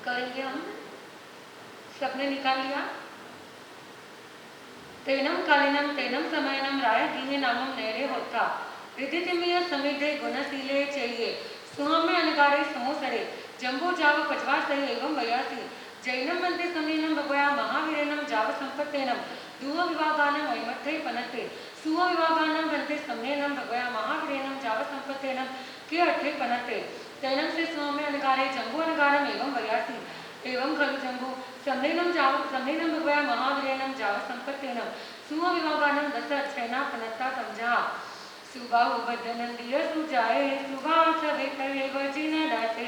करेंगे हम। सबने निकाल लिया। तेनम कालीनम तेनम समयनम राय दीने नामम नैरे होता रिदितिमिय समिधे गुणशीले चाहिए सुहमे अनगारे समोसरे जंबो जाव पजवा सही एवं वयासी जैनम बंदे समीनम भगवया महावीरेनम जाव संपत्तेनम दुह विभागानम वैमत्थे पनते सुह विभागानम बंदे सम्मेनम भगवया महावीरेनम जाव संपत्तेनम के अट्ठे पनते तैनम से सुहमे अनगारे जंबो अनगारम एवं वयासी एवं खलु जंबो सम्मेनम भगवया महावीरेनम जाव संपत्तेनम सुह विभागानम दस अक्षयना पनत्ता समझा सुबाहु बदनंदिय सुजाए सुभा सवेतवे वजिन दासे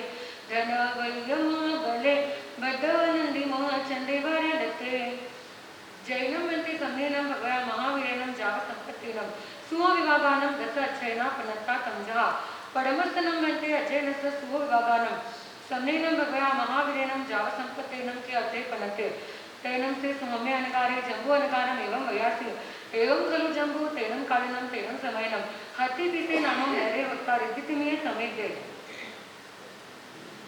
धन वयम बले बदनंदी मोह चंदे वरदते जैनम बंते सम्मेनम भगवया महावीरेनम जाव संपत्तिनम सुह विभागानम दस अक्षयना पनत्ता समझा पडमस्तनम बंते अजयनस सुह विभागानम सम्मेनम भगवया महावीरेनम जाव संपत्तेनम के अते पनते तैनम से सुहमे अनगारे जंबो अनगारम एवं वयासी एवं खलु जंबो तेनम कालीनम तेनम समयनम हति तिसे नामम नैरे होता रिदितिमिय समेते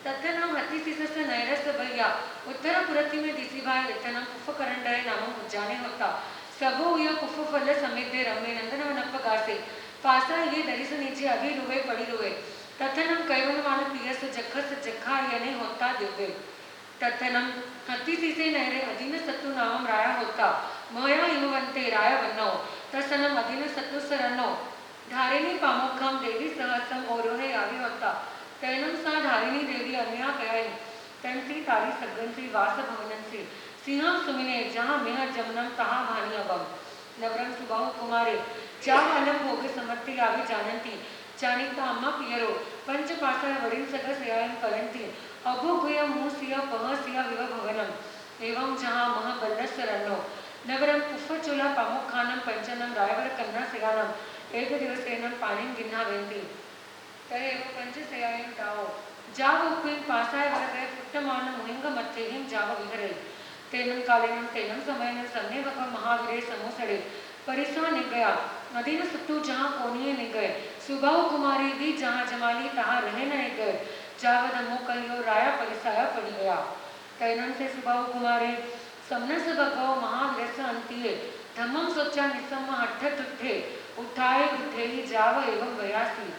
तत्थनम हति तिसस्य नैरस्य भैया उत्तर पुरति में दिसी भाई इतनम पुफ करंडय नामम उज्जाने होता सबो उय पुफ फल समेते रमे नंदन वनप गासे पासा ये दरिस नीचे अभी रुवे पड़ी रुवे तत्थनम कैवन मान पियस जखस जखा यने होता दिव्य तत्थनम हति तिसे नैरे अधीन सत्तु नामम राया होता मया इमवंते राय वन्नो तत्सनम अधीन सत्तु सरन्नो धारिणी पामुखम देवी सहसम ओरोहे आवी होता तैनम सा धारिणी देवी अन्या कयाई तंसी तारी सग्गंसी वास भवनंसी सिंहम सुमिने जहाँ मेहर जमनम तहाँ भानी अवम नवरम सुबाहु कुमारे जा अलम भोगे समर्ति आवी जानंती जानिता अम्मा पियरो पंच पासा वरिन सग सयायम करंती अभो गुय मुह सिया पह सिया विव भवनम एवं जहाँ मह बल्लस रन्नो नवरम पुफ चुला पामुखानम पंचनम रायवर कन्ना सियानम एक दिवसेनम पानिम गिन्ना वेंती तय एव पंच सयायम ताओ जाव उपिन पासाय वरगे पुट्टमान मुहिंग मध्यहिम जाव विहरे तेनम कालीनम तेनम समयनम सन्ने भगव महावीरे समोसड़े परिसा निगया अधीन सत्तु जहाँ कोनिये निगए सुबाहु कुमारी भी जहाँ जमाली तहाँ रहे न गए जावद अमो कहियो राया परिसाया पड़ी गया तैनम से सुबाहु कुमारे समनस भगव महावीरस अंतिये धम्मम सोचा निसम हट्ठ तुठे उठाए उठे जाव एवं वयासी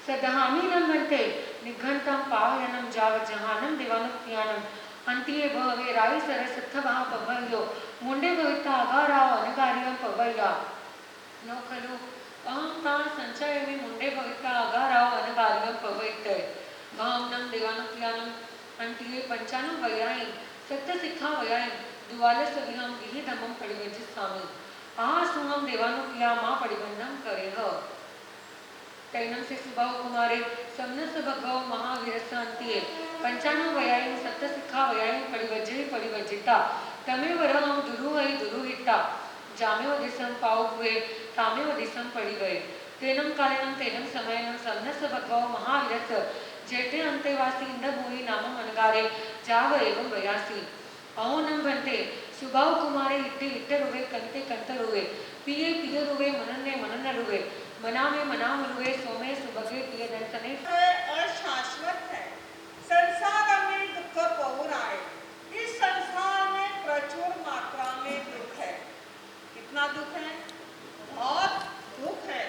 सदहामी नम बनते निघंतम पावयनम जाव जहानम देवानुक्तियानम अंतिये भवे राई सरस थवा पवयो मुंडे भविता अगाराव अनगारियम पवया नो खलु अहम ता संचय में मुंडे भविता अगाराव अनगारियम पवयते भावनम देवानुक्तियानम अंतिये पंचानु वयाई सत्य सिखा वयाई दुवाले सविहम गिहि धमम पड़िवजित स्वामी आ सुहम देवानुक्तिया मां पड़िबंधम करेह तैनम से सुबाहु कुमारे समनस भगव महावीरस अंतिये पंचानु वयाई सत्य सिखा वयाई पड़िवजिता तमे वरहम दुरुहई दुरुहिता जामेव दिसम पाव हुए तामेव दिसम पड़ी गए तेनम कालीनम तेनम समयनम समनस भगव महावीरस जेठे अंतेवासी इंद्रभूमि नामम अनगारे जाव एवं वयासी अहोनम बनते सुबाहु कुमारे इट्टे इट्टे रुवे कंते कंत रुवे पिये पिय रुवे मनन्ने मनन रुवे मना में मनाम रुवे सोमे सुबगे पिय दंतने अशाश्वत है संसार में दुख पौराए इस संसार में प्रचुर मात्रा में दुख है कितना दुख है बहुत दुख है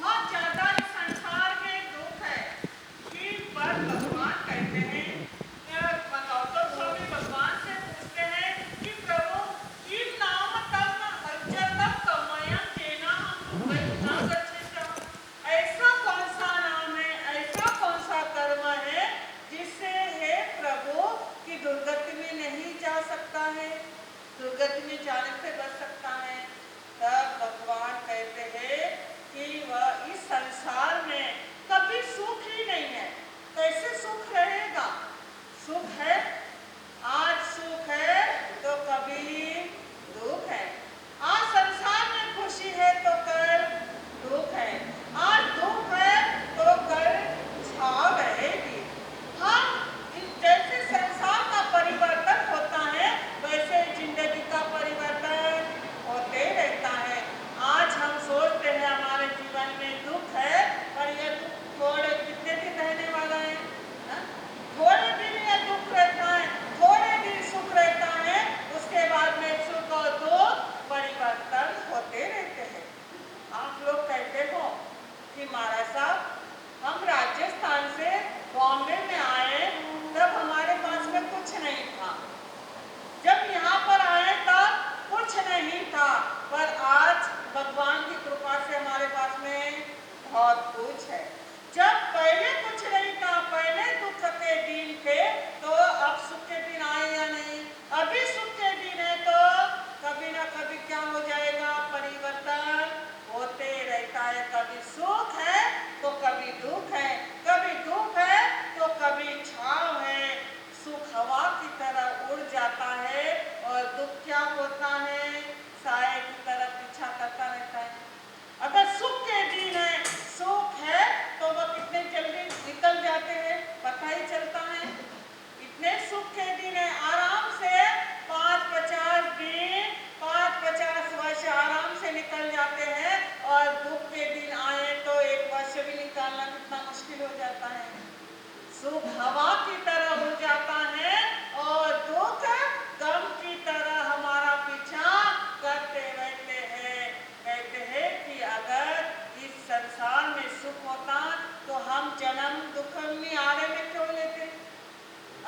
बहुत ज्यादा इस संसार में दुख है कि पर भगवान कहते हैं गौतम स्वामी भगवान से पूछते हैं कि प्रभु किम नाम तम अर्चतम तमयम तेना हम ऐसा कौन सा नाम है ऐसा कौन सा कर्म है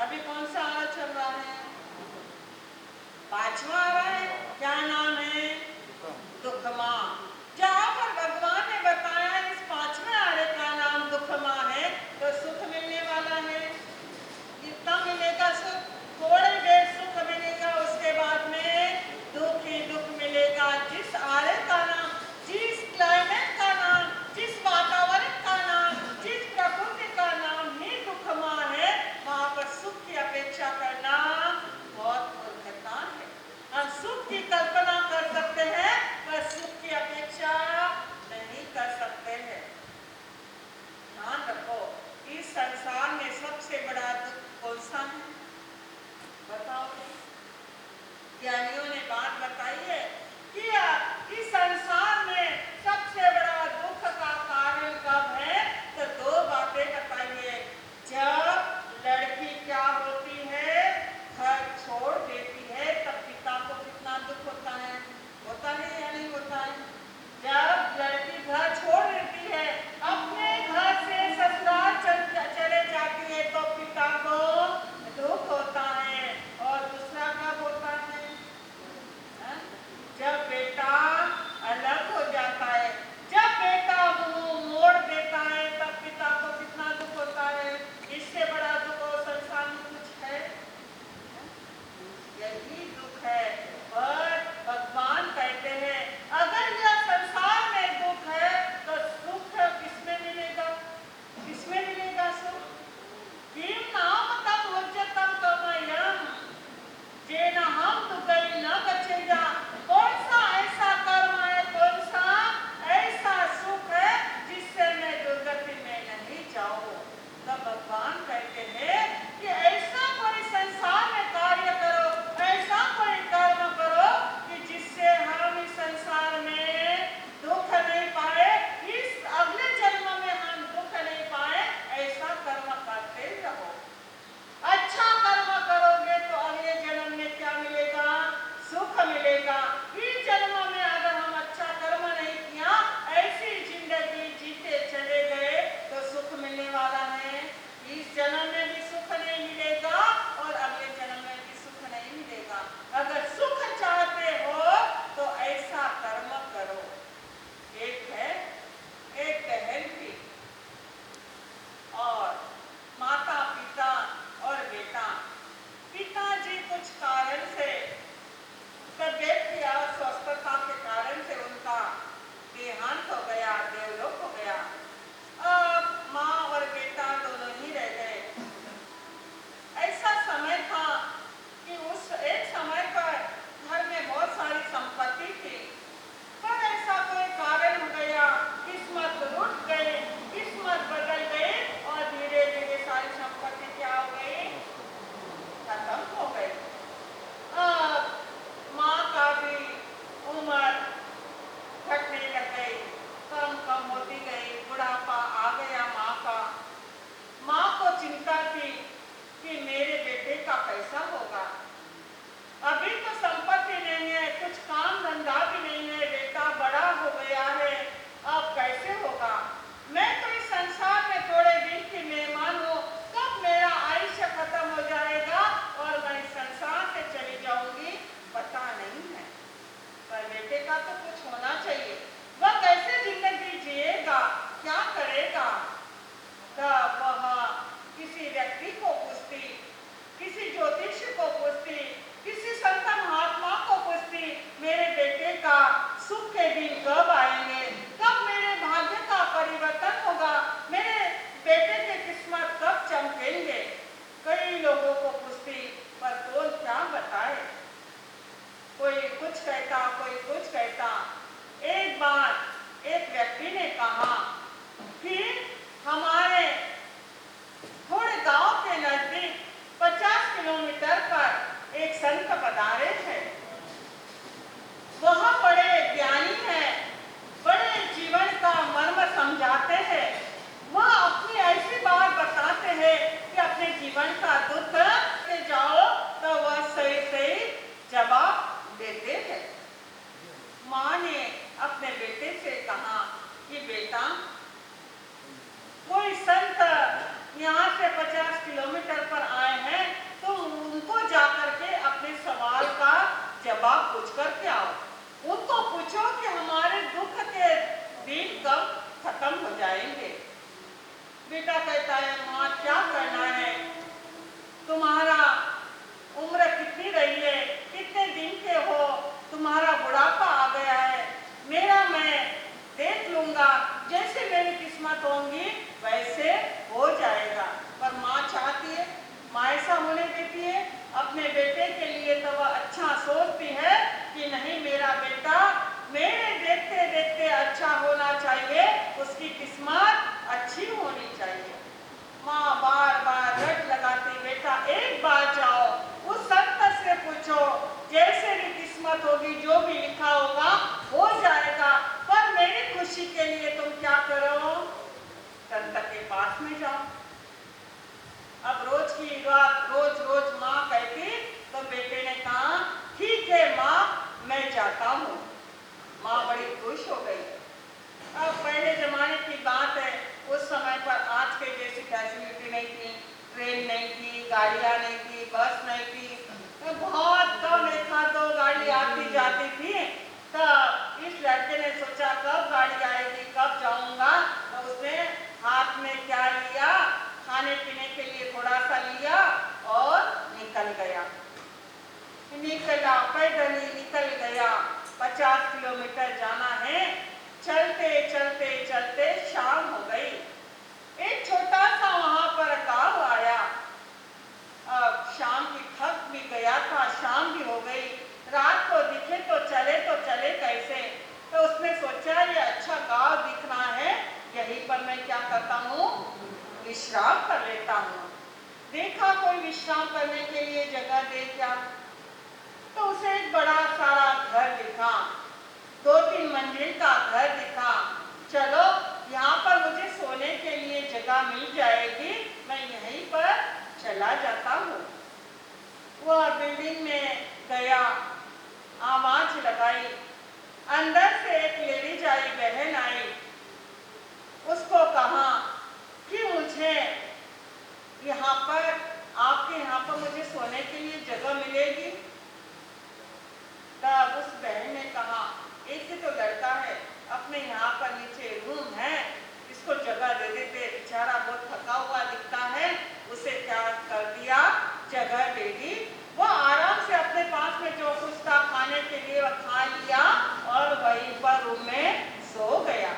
अभी कौन सा आरा चल रहा है? 5वां आरा है। क्या नाम है? दुखमा। जहाँ पर भगवान ने बताया इस 5वें आरे का नाम दुखमा है, तो सुख मिलने वाला है। कितना मिलेगा सुख? थोड़ी देर सुख मिलेगा, उसके बाद में दुख ही दुख मिलेगा। जिस आरे का नाम, जिस क्लाइमेट का नाम, जिस वातावरण का नाम, जिस प्रकृति का नाम ही दुखमा है, वहाँ पर सुख की अपेक्षा करना बहुत मूर्खता है। हम सुख की कल्पना कर सकते हैं, पर सुख की अपेक्षा नहीं कर सकते हैं। ध्यान रखो, इस संसार में सबसे बड़ा दुख कौन सा है? बताओ। ज्ञानियों ने बात बताई है कि इस संसार में सबसे बड़ा दुख का कारण कब है? तो 2 बातें बताइए। जब लड़की क्या होती है, घर छोड़ देती है, तब पिता को कितना दुख होता है? होता है या नहीं होता है? जब लड़की घर छोड़ देती है, अपने घर से ससुराल चले जाती है, तो पिता को दुख होता है। और दूसरा कब होता है? जब बेटा अलग हो जाता है, जब बेटा मुंह मोड़ देता है, तब पिता को कितना दुख होता है? इससे बड़ा दुख और संसार में कुछ है? यही दुख है। पर भगवान कहते हैं अगर यह संसार में दुख है, तो सुख किसमें मिलेगा? किसमें मिलेगा सुख? किम नाम तम उच्चतम तमयम जेन हम दुखई न गच्छेया। कौन सा ऐसा कर्म है, कौन सा ऐसा सुख है जिससे मैं दुर्गति में नहीं जाऊं? तब भगवान कहते हैं कि ऐसा कोई संसार में कार्य करो, ऐसा कोई कर्म करो कि जिससे हम इस संसार में दुख नहीं पाए, इस अगले जन्म में हम दुख नहीं पाए, ऐसा कर्म करते रहो। अच्छा कर्म करोगे तो अगले जन्म में क्या मिलेगा? सुख मिलेगा। इस जन्म में अगर हम अच्छा कर्म नहीं किया, ऐसी जिंदगी जीते चले गए, तो सुख मिलने वाला है? इस जन्म में भी सुख नहीं मिलेगा और अगले जन्म में भी सुख नहीं मिलेगा। अगर सुख चाहते हो तो ऐसा कर्म करो। एक बहन थी और माता पिता और बेटा। पिताजी कुछ कारण से, तबियत की अस्वस्थता के कारण से उनका देहांत हो गया, देवलोक हो गया। अब माँ और बेटा दोनों ही रह गए। ऐसा समय था कि उस एक समय पर घर में बहुत सारी संपत्ति थी, पर ऐसा कोई कारण हो गया, किस्मत रूठ गई, किस्मत बदल गई और धीरे धीरे सारी संपत्ति क्या हो गई? खत्म हो गई। अब माँ का भी उम्र घटने लग गई, कम होती गई, बुढ़ापा आ गया माँ का। माँ को चिंता थी कि मेरे बेटे का कैसा होगा। अभी तो संपत्ति नहीं है, कुछ काम धंधा भी नहीं है, बेटा बड़ा हो गया है, अब कैसे होगा? मैं तो इस संसार में थोड़े दिन की मेहमान हूँ, कब मेरा आयुष्य खत्म हो जाएगा और मैं इस संसार से चली जाऊंगी, पता नहीं है। पर बेटे का तो कुछ होना चाहिए, वह कैसे जिंदगी जिएगा, क्या करेगा? तब वह किसी व्यक्ति को पूछती, किसी ज्योतिष को पूछती, किसी संत महात्मा को पूछती, मेरे बेटे का सुख के दिन कब आएंगे, कब मेरे भाग्य का परिवर्तन होगा, मेरे बेटे के किस्मत कब चमकेंगे? कई लोगों को पूछती, पर कौन क्या बताए? कोई कुछ कहता, कोई कुछ कहता। एक बार एक व्यक्ति ने कहा कि हमारे थोड़े गांव के नजदीक 50 किलोमीटर पर एक संत पधारे थे। वह बड़े ज्ञानी हैं, बड़े जीवन का मर्म समझाते हैं। वह अपनी ऐसी बात बताते हैं कि अपने जीवन का दुख ले जाओ तो वह सही सही जवाब देते हैं। माँ ने अपने बेटे से कहा कि बेटा, कोई संत यहाँ से 50 किलोमीटर पर आए हैं तुम्हारा उम्र कितनी रही है, कितने दिन के हो, तुम्हारा बुढ़ापा आ गया है, मेरा मैं देख लूंगा, जैसे मेरी किस्मत होंगी वैसे हो जाएगा। पर माँ चाहती है, माँ ऐसा होने देती है अपने बेटे के लिए, तो वह अच्छा सोचती है कि नहीं, मेरा बेटा मेरे देखते देखते अच्छा होना चाहिए, उसकी किस्मत अच्छी होनी चाहिए। माँ बार बार रट लगाती, बेटा एक बार जाओ, उस संत से पूछो, जैसे भी किस्मत होगी, जो भी लिखा होगा हो जाएगा, पर मेरी खुशी के लिए तुम क्या करो, संत के पास में जाओ। अब रोज की बात रोज रोज माँ कहती, तो बेटे ने कहा ठीक है माँ, मैं जाता हूँ। माँ बड़ी खुश हो गई। अब पहले जमाने की बात है, उस समय पर आज के जैसी फैसिलिटी नहीं थी, ट्रेन नहीं थी, गाड़ियाँ नहीं थी, बस नहीं थी, तो बहुत कम एक आध दो गाड़ी आती जाती थी। तो इस लड़के ने सोचा कब गाड़ी आएगी, कब जाऊंगा, तो उसने हाथ में क्या लिया, खाने पीने के लिए थोड़ा सा लिया और निकल गया। निकला, पैदल ही निकल गया। 50 किलोमीटर जाना है। चलते चलते चलते शाम हो गई। एक छोटा सा वहां पर गांव आया। अब शाम की थक भी गया था, शाम भी हो गई, रात को दिखे तो चले कैसे। तो उसने सोचा ये अच्छा गांव दिखना है, यहीं पर मैं क्या करता हूँ, विश्राम कर लेता हूँ। देखा कोई विश्राम करने के लिए जगह दे क्या, तो उसे एक बड़ा सारा घर दिखा, 2-3 मंजिल का घर दिखा। चलो यहाँ पर मुझे सोने के लिए जगह मिल जाएगी, मैं यहीं पर चला जाता हूँ। वह बिल्डिंग में गया, आवाज लगाई, अंदर से एक लेडीज आई, बहन आई। उसको कहा कि मुझे यहाँ पर, आपके यहाँ पर मुझे सोने के लिए जगह मिलेगी। तब उस बहन ने कहा, एक ही तो लड़का है, अपने यहाँ पर नीचे रूम है, इसको जगह दे देते, बेचारा बहुत थका हुआ दिखता है। उसे क्या कर दिया, जगह दे दी। वो आराम से अपने पास में जो कुछ था खाने के लिए वह खा लिया और वहीं पर रूम में सो गया।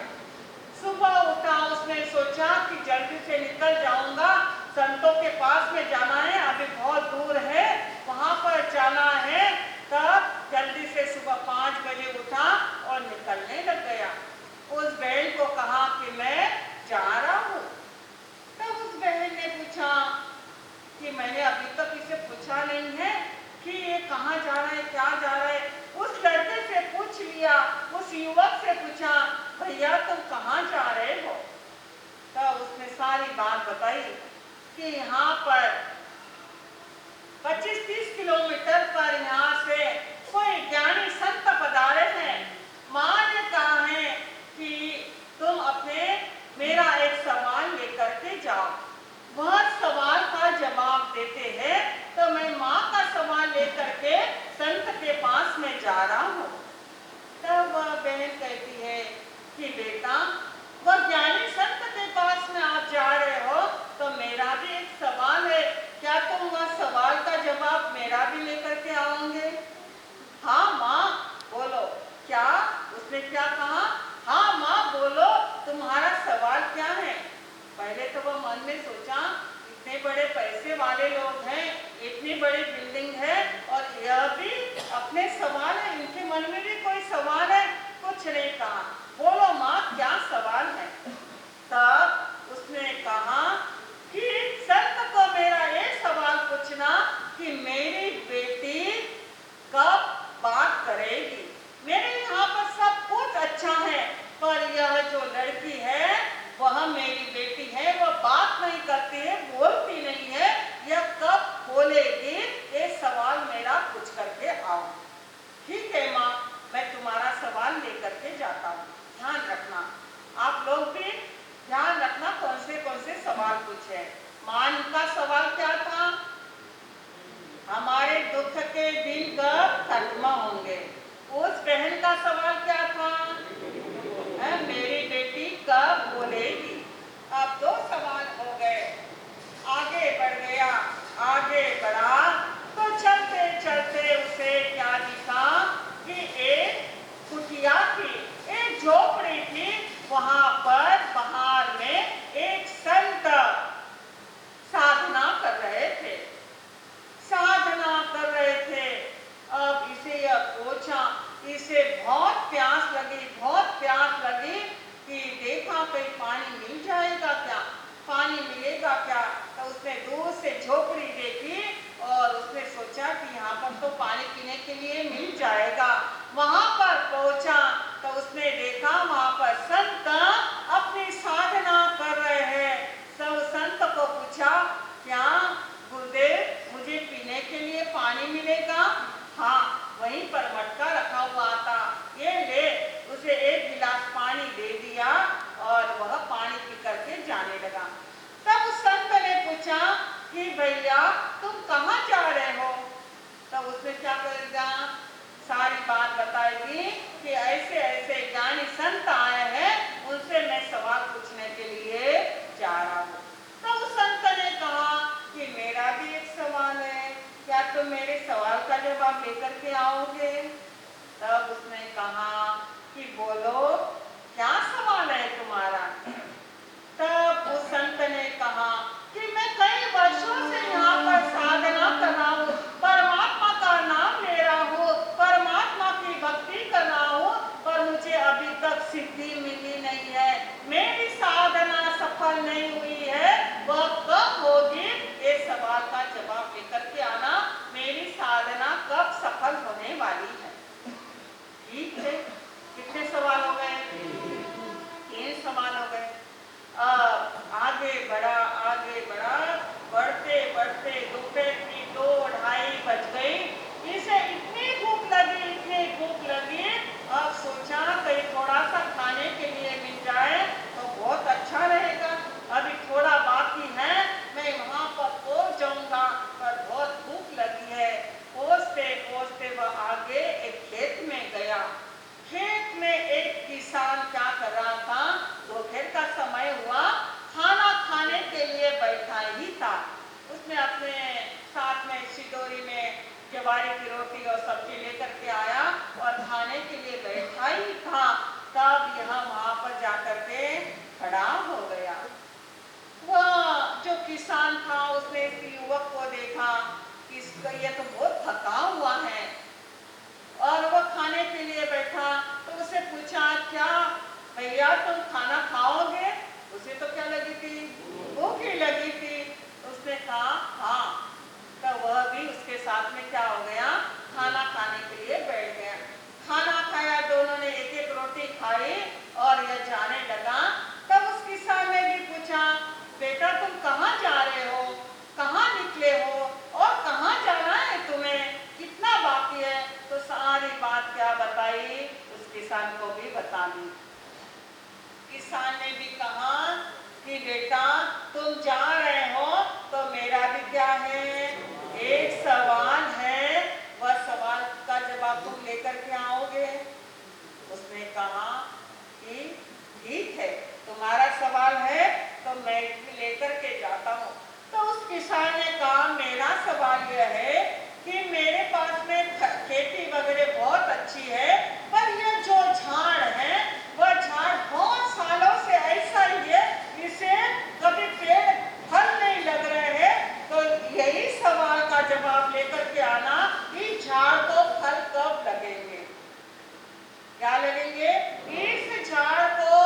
सुबह उठा, उसने सोचा कि जल्दी से निकल जाऊंगा, संतों के पास में जाना है, अभी बहुत दूर है, वहां पर जाना है। तब जल्दी से सुबह 5 बजे उठा और निकलने लग गया। उस बहन को कहा कि मैं जा रहा हूँ। तब उस बहन ने पूछा कि मैंने अभी तक इसे पूछा नहीं है कि ये कहाँ जा रहा है, क्या जा रहा है। उस लड़के से पूछ लिया, उस युवक से पूछा, भैया तुम कहाँ जा रहे हो। तब उसने सारी बात बताई कि यहाँ पर 25-30 किलोमीटर पर यहाँ से कोई ज्ञानी संत पधारे हैं। माँ ने कहा है कि तुम अपने मेरा एक सवाल लेकर के जाओ। वह सवाल का जवाब देते हैं तो मैं माँ का सवाल लेकर के संत के पास में जा रहा हूँ। तब वह बहन कहती है कि बेटा, वह ज्ञानी संत के पास में आप जा रहे हो तो मेरा भी एक सवाल है, क्या तुम वह सवाल का जवाब मेरा भी लेकर के आओगे। हाँ माँ बोलो। क्या, उसने क्या कहा, हाँ माँ बोलो, तुम्हारा सवाल क्या है। पहले तो वह मन में सोचा, इतने बड़े पैसे वाले के लिए मिल जाएगा। वहां पर पहुंचा तो उसने देखा वहां पर संत अपनी साधना कर रहे हैं। सब संत को पूछा, क्या गुरुदेव मुझे पीने के लिए पानी मिलेगा? हाँ, वहीं पर मटका रखा हुआ था, ये ले। उसे एक गिलास पानी दे दिया और वह पानी पी करके जाने लगा। तब उस संत ने पूछा कि भैया तुम कहाँ जा रहे हो? तब उसने क्या करेगा, सारी बात बताएगी कि ऐसे ऐसे ज्ञानी संत आए हैं, उनसे मैं सवाल पूछने के लिए जा रहा हूँ। तब उस संत ने कहा कि मेरा भी एक सवाल है, क्या तुम मेरे सवाल का जवाब लेकर के आओगे? तब उसने कहा कि बोलो, क्या सवाल है तुम्हारा? तब उस संत ने कहा कि मैं कई वर्षों से यहाँ पर साधना कर रहा हूँ, परमात्मा का नाम ले रहा हूँ, परमात्मा की भक्ति कर रहा हूँ, पर मुझे अभी तक सिद्धि मिली नहीं है, मेरी साधना सफल नहीं हुई है। वह कब होगी? ये सवाल का जवाब लेकर के आना, मेरी साधना कब सफल होने वाली है। ठीक है, कितने सवाल हो गए? 3 सवाल हो गए। आगे बढ़ा, बढ़ते बढ़ते दोपहर की 2-2:30 बज गई। इसे इतनी भूख लगी, अब सोचा कहीं थोड़ा सा खाने के लिए मिल जाए तो बहुत अच्छा रहेगा। अभी थोड़ा बाकी है, मैं वहां पर पहुंच जाऊंगा, पर बहुत भूख लगी है। पहुंचते वह आगे एक खेत में गया। खेत में एक किसान क्या कर रहा था, दोपहर का समय हुआ, खाना खाने के लिए बैठा ही था। उसने अपने साथ में सिदोरी में ज्वारी की रोटी और सब्जी लेकर के आया और खाने के लिए बैठा ही था। तब यह वहां पर जाकर के खड़ा हो गया। वह जो किसान था उसने इस युवक को देखा कि ये तो बहुत थका हुआ है और वह खाने के लिए बैठा, तो उसे पूछा, क्या भैया तुम खाना खाओगे? उसे तो क्या लगी थी, भूख ही लगी थी। उसने कहा हाँ। तो वह भी उसके साथ में क्या हो गया, खाना खाने के लिए बैठ गया। खाना खाया, दोनों ने एक एक रोटी खाई और यह जाने लगा। तब उस किसान ने भी पूछा, बेटा तुम कहाँ जा रहे हो, कहाँ निकले हो और कहाँ जाना है तुम्हें, कितना बाकी है? तो सारी बात क्या बताई, उस किसान को भी बता दी। किसान ने भी कहा कि बेटा तुम जा रहे हो तो मेरा भी क्या है, एक सवाल है, वह सवाल का जवाब तुम लेकर के आओगे? उसने कहा कि ठीक है, तुम्हारा सवाल है तो मैं लेकर के जाता हूँ। तो उस किसान ने कहा, मेरा सवाल यह है कि मेरे पास में खेती वगैरह बहुत अच्छी है, पर यह जो झाड़ है वह झाड़ बहुत सालों से ऐसा ही है, इसे कभी पेड़ फल नहीं लग रहे हैं। तो यही सवाल का जवाब लेकर के आना कि झाड़ को फल कब लगेंगे, क्या लगेंगे, इस झाड़ को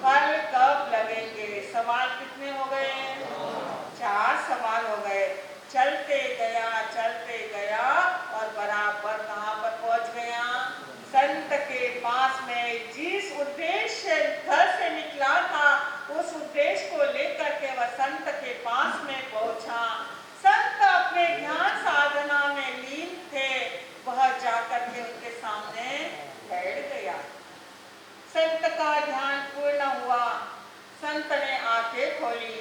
फल कब लगेंगे। सवाल कितने हो गए? 4 सवाल हो गए। चलते गया और बराबर कहाँ पर पहुंच गया, संत के पास में। जिस उद्देश्य घर से निकला था उस उद्देश्य को लेकर के वह संत के पास में पहुंचा। संत अपने ध्यान साधना में लीन थे, वह जाकर के उनके सामने बैठ गया। संत का ध्यान पूर्ण हुआ, संत ने आंखें खोली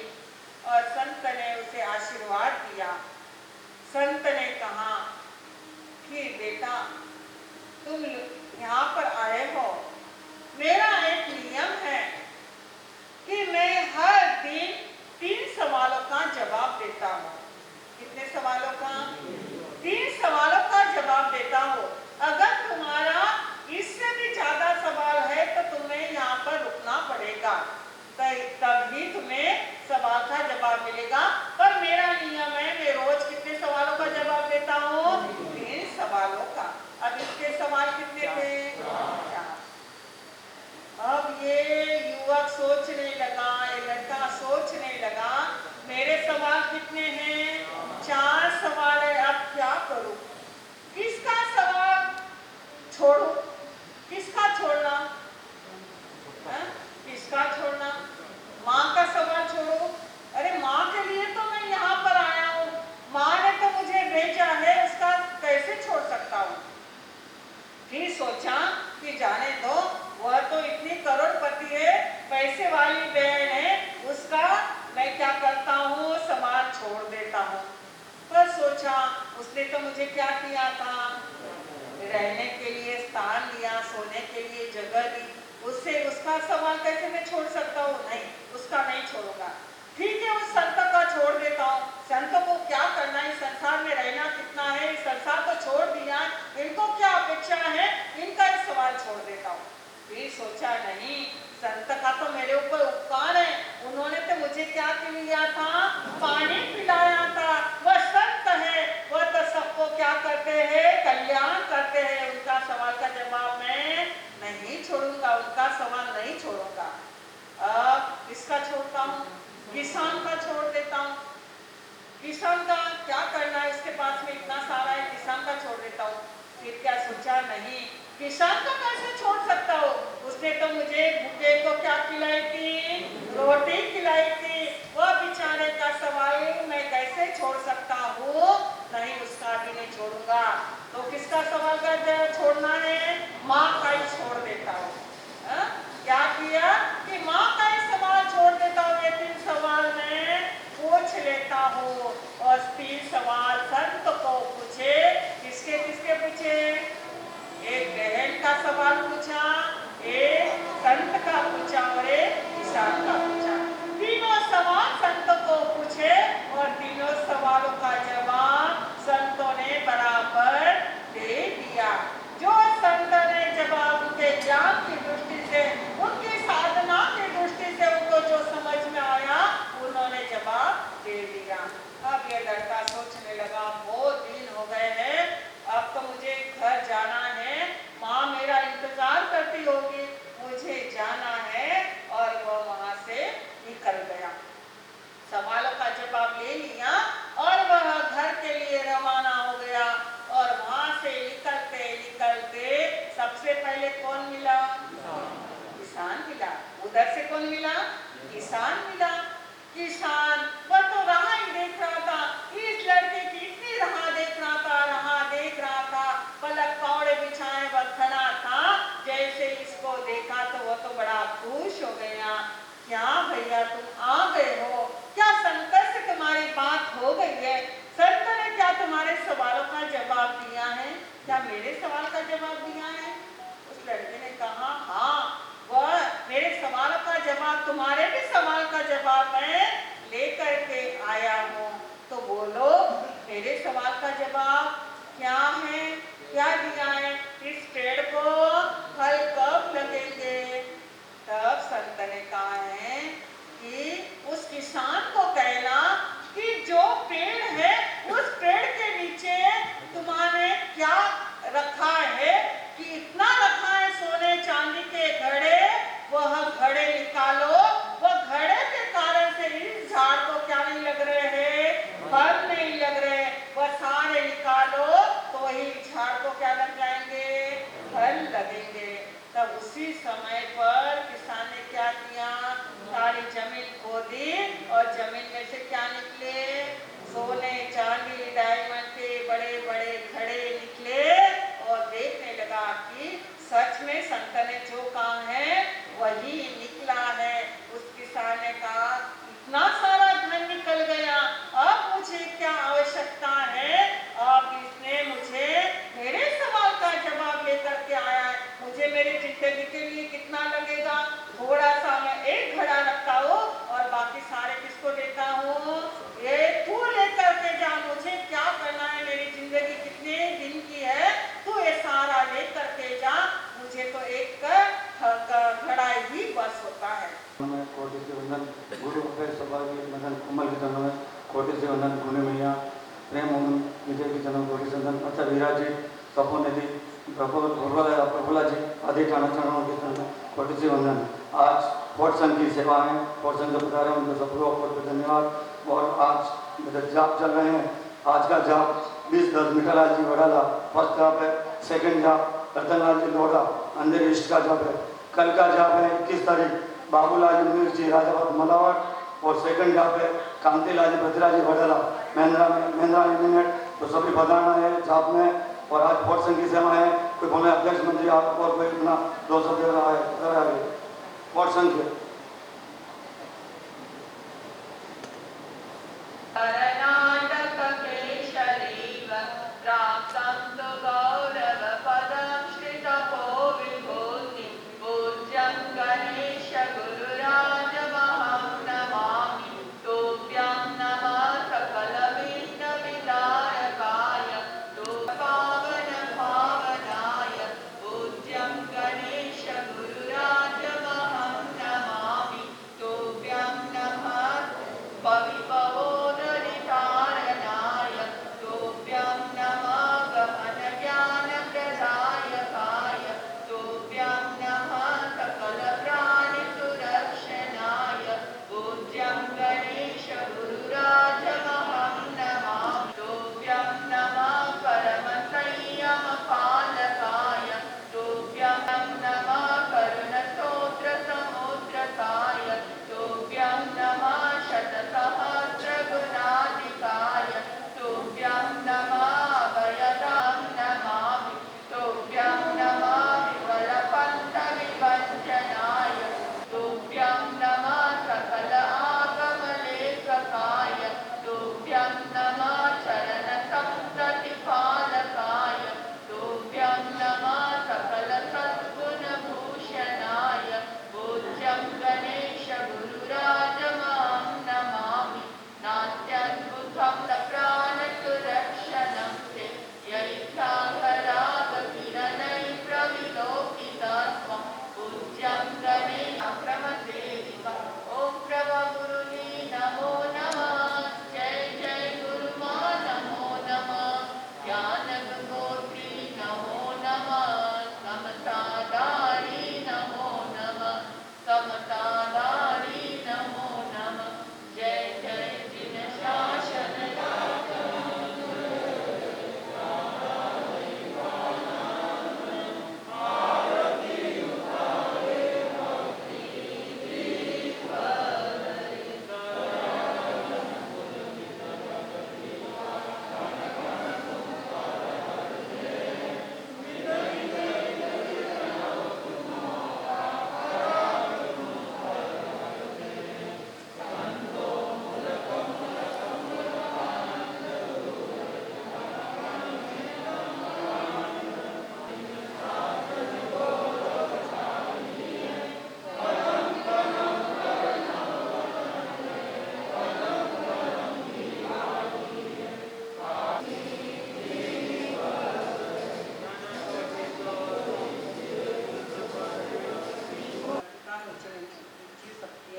और संत ने उसे आशीर्वाद दिया। संत ने कहा कि बेटा तुम यहाँ पर आए हो, मेरा एक नियम है कि मैं हर दिन 3 सवालों का जवाब देता हूँ। कितने सवालों का? 3 सवालों का जवाब देता हूँ। अगर तुम्हारा इससे भी ज्यादा सवाल है तो तुम्हें यहाँ पर रुकना पड़ेगा, तभी तुम्हें सवाल का जवाब मिलेगा। पर मेरा नियम है, मैं रोज कितने सवालों का जवाब देता हूँ? 3 सवालों का। अब इसके सवाल कितने थे? 4। अब ये युवक सोचने लगा, ये लड़का सोचने लगा, मेरे सवाल कितने हैं? 4 सवाल है, अब क्या करूं? किसका सवाल छोड़ो, किसका छोड़ना है? किसका छोड़ना? माँ का सवाल छोड़ो। अरे माँ के लिए तो मैं यहाँ पर आया हूँ, माँ ने तो मुझे भेजा है, उसका कैसे छोड़ सकता हूँ? फिर सोचा कि जाने दो, वह तो इतनी करोड़पति है, पैसे वाली बहन है, उसका मैं क्या करता हूँ, सवाल छोड़ देता हूँ। पर सोचा उसने तो मुझे क्या किया था, रहने के लिए स्थान दिया, सोने के लिए जगह दी, उससे उसका सवाल कैसे मैं छोड़ सकता हूँ? नहीं, उसका नहीं छोड़ूंगा। ठीक है, उस संत का छोड़ देता हूँ। संतों को क्या करना है, संसार में रहना कितना है, इस संसार को छोड़ दिया, इनको क्या अपेक्षा है, इनका इस सवाल छोड़ देता हूँ। फिर सोचा नहीं, संत का तो मेरे ऊपर उपकार है, उन्होंने तो मुझे क्या किया था, पानी पिलाया था, वह संत है, वह तो सबको क्या करते हैं, कल्याण करते हैं, उनका सवाल का जवाब मैं नहीं छोड़ूंगा, उनका सवाल नहीं छोड़ूंगा। अब किसका छोड़ता हूँ? किसान का छोड़ देता हूँ। किसान का क्या करना है, उसके पास में इतना सारा है, किसान का छोड़ देता हूँ। फिर क्या सोचा, नहीं, किसान का कैसे छोड़ सकता हो, उसने तो मुझे भूखे को क्या खिलाई थी, रोटी खिलाई थी, वह बेचारे का सवाल मैं कैसे छोड़ सकता हूँ? नहीं, उसका भी नहीं छोड़ूंगा। तो किसका सवाल का छोड़ना है? माँ का ही छोड़ देता हूँ। क्या किया कि माँ का ही सवाल छोड़ देता हूँ, ये 3 सवाल मैं पूछ लेता हूँ। और 3 सवाल संत को पूछे, किसके किसके पूछे? एक बहन का सवाल पूछा, एक संत का पूछा और एक किसान का पूछा। तीनों सवाल संत को पूछे और तीनों सवालों का जवाब संतों ने बराबर दे दिया। जो संत ने जवाब उनके ज्ञान की दृष्टि से, उनकी साधना की दृष्टि से उनको जो समझ में आया, उन्होंने जवाब दे दिया। अब ये लड़का सोचने लगा, बहुत दिन हो गए हैं, अब तो मुझे घर जाना है, माँ मेरा इंतजार करती होगी, मुझे जाना है। और वो वहां से निकल गया, सवालों का जवाब ले लिया और वह घर के लिए रवाना हो गया। और वहां से निकलते निकलते सबसे पहले कौन मिला? किसान मिला। उधर से कौन मिला? किसान मिला। किसान वह तो राह ही देख रहा था, इस लड़के की इतनी राह देख रहा था, राह देख रहा था, पलक पौड़े बिछाए वह खड़ा था। जैसे इसको देखा तो वह तो बड़ा खुश हो गया। क्या भैया तुम आ गए हो, क्या संत से तुम्हारी बात हो गई है? संत ने क्या तुम्हारे सवालों का जवाब दिया है? क्या मेरे सवाल का जवाब दिया है? उस लड़के ने कहा, हाँ, वह मेरे सवालों का जवाब, तुम्हारे भी सवाल का जवाब मैं लेकर के आया हूँ। तो बोलो, मेरे सवाल का जवाब क्या है, क्या दिया है? इस पेड़ को फल कब लगेंगे? तब संत ने कहा है कि उस किसान को कहना कि जो पेड़ है, उस पेड़ के नीचे तुम्हारे क्या रखा है, कि इतना रखा है सोने चांदी के घड़े, वह घड़े निकालो। वह घड़े के कारण से इस झाड़ को क्या नहीं लग रहे हैं, फल नहीं लग रहे, वह सारे निकालो तो ही झाड़ को क्या लग जाएंगे, फल लगेंगे। तब उसी समय पर किसान ने क्या किया, सारी जमीन खोदी और जमीन में से क्या निकले, सोने चांदी डायमंड के बड़े बड़े घड़े निकले। और देखने लगा कि सच में संत ने जो कहा है वही निकला है। उस किसान ने कहा, इतना सारा धन निकल गया, अब मुझे क्या आवश्यकता है? अब इसने मुझे मेरे सवाल का जवाब लेकर के आया है, मुझे मेरी जिंदगी के लिए कितना लगेगा? थोड़ा सा मैं एक घड़ा रखता हूँ और बाकी सारे किसको देता हूँ, ये तू लेकर के जा, मुझे क्या करना है, मेरी जिंदगी कितने दिन की है, तू ये सारा लेकर के जा, मुझे तो एक घड़ा ही बस होता है। कोटि से वंदन गुरु सौभाग्य मदन कमल के जन्म में कोटि से वंदन गुण मैया प्रेम मोहन विजय के जन्म कोटि से वंदन अच्छा विराज जी सपो निधि प्रफुल्ला जी आदि ठाणा चरणों के जन्म कोटि से वंदन। आज फोर्ट संघ की सेवा है, फोर्ट संघ जो बता रहे हैं उनको सबको बहुत धन्यवाद। और आज मेरे जाप चल रहे हैं, आज का जाप 20-10 मीटर आज जी बढ़ा था, फर्स्ट जाप है, सेकेंड जाप रतनलाल जी लोढ़ा अंधेरी ईस्ट का जॉब है। कल का जॉब है 21 तारीख बाबूलाल जी मीर जी राजाबाद मलावट और सेकंड जॉब है कांतिलाल जी भद्राजी वडेला महिंद्रा यूनिट। तो सभी पधारना है जॉब में। और आज वोट संघ की सेवा है। कोई बोले अध्यक्ष मंत्री आप और कोई अपना 200 दे रहा है वोट संघ के।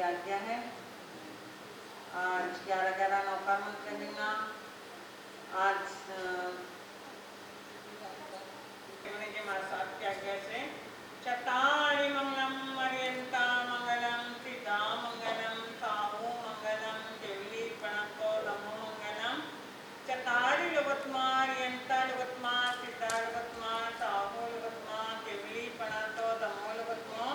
आज्ञा है। आज 11 नौका मंत्र देना। आज से चतारि मंगलम मर्यंता मंगलम सीता मंगलम साहू मंगलम केवली प्रणतो नमो मंगलम चतारि लुगतमार्यंता लुगतमा सीता लुगतमा साहू लुगतमा केवली प्रणतो नमो लुगतमो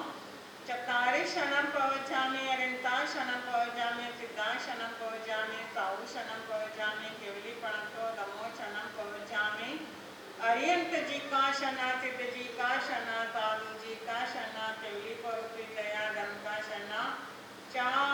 चतारि शरणं प्रवचामि अरिंता शरणं प्रवचामि सिद्धा शरणं प्रवचामि साहू शरणं प्रवचामि केवली प्रणतो नमो शरणं प्रवचामि अरियंत जी का शरणा सिद्ध जी का शरणा साधु जी का शरणा केवली पवित्र दया धर्म का शरणा चार